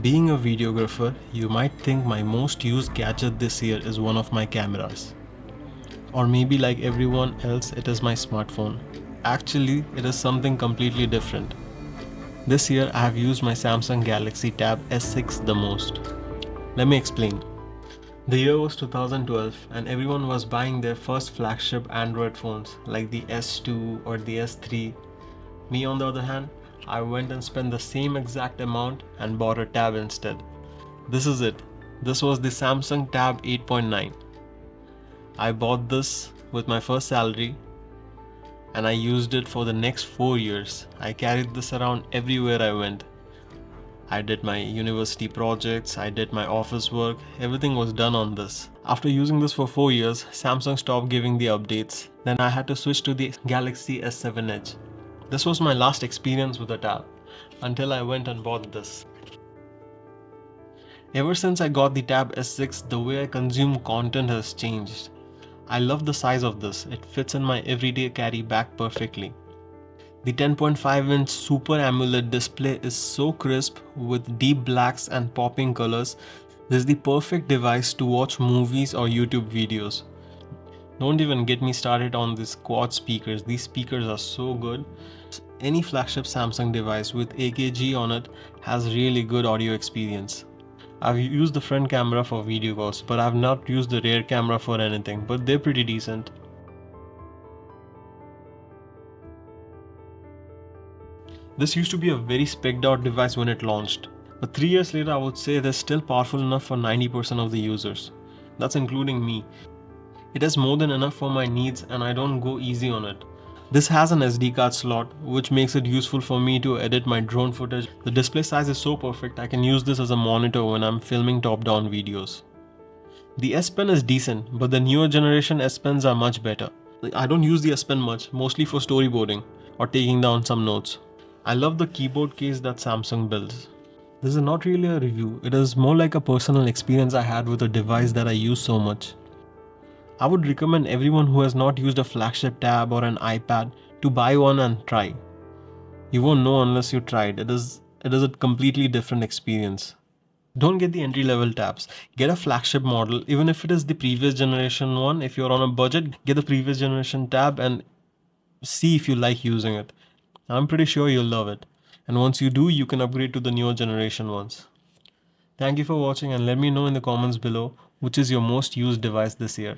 Being a videographer, you might think my most used gadget this year is one of my cameras. Or maybe like everyone else, it is my smartphone. Actually, it is something completely different. This year I have used my Samsung Galaxy Tab S6 the most. Let me explain. The year was 2012 and everyone was buying their first flagship Android phones like the S2 or the S3. Me on the other hand, I went and spent the same exact amount and bought a Tab instead. This is it. This was the Samsung Tab 8.9. I bought this with my first salary and I used it for the next 4 years. I carried this around everywhere I went. I did my university projects, I did my office work, everything was done on this. After using this for 4 years, Samsung stopped giving the updates. Then I had to switch to the Galaxy S7 Edge. This was my last experience with a tab until I went and bought this. Ever since I got the Tab S6, the way I consume content has changed. I love the size of this, it fits in my everyday carry bag perfectly. The 10.5-inch Super AMOLED display is so crisp with deep blacks and popping colors. This is the perfect device to watch movies or YouTube videos. Don't even get me started on these quad speakers. These speakers are so good. Any flagship Samsung device with AKG on it has really good audio experience. I've used the front camera for video calls, but I've not used the rear camera for anything, but they're pretty decent. This used to be a very specced out device when it launched, but 3 years later I would say it is still powerful enough for 90% of the users. That's including me. It has more than enough for my needs and I don't go easy on it. This has an SD card slot, which makes it useful for me to edit my drone footage. The display size is so perfect I can use this as a monitor when I'm filming top-down videos. The S Pen is decent, but the newer generation S Pens are much better. I don't use the S Pen much, mostly for storyboarding or taking down some notes. I love the keyboard case that Samsung builds. This is not really a review, it is more like a personal experience I had with a device that I use so much. I would recommend everyone who has not used a flagship tab or an iPad to buy one and try. You won't know unless you try it. It is a completely different experience. Don't get the entry level tabs. Get a flagship model, even if it is the previous generation one. If you're on a budget, get the previous generation tab and see if you like using it. I'm pretty sure you'll love it. And once you do, you can upgrade to the newer generation ones. Thank you for watching and let me know in the comments below which is your most used device this year.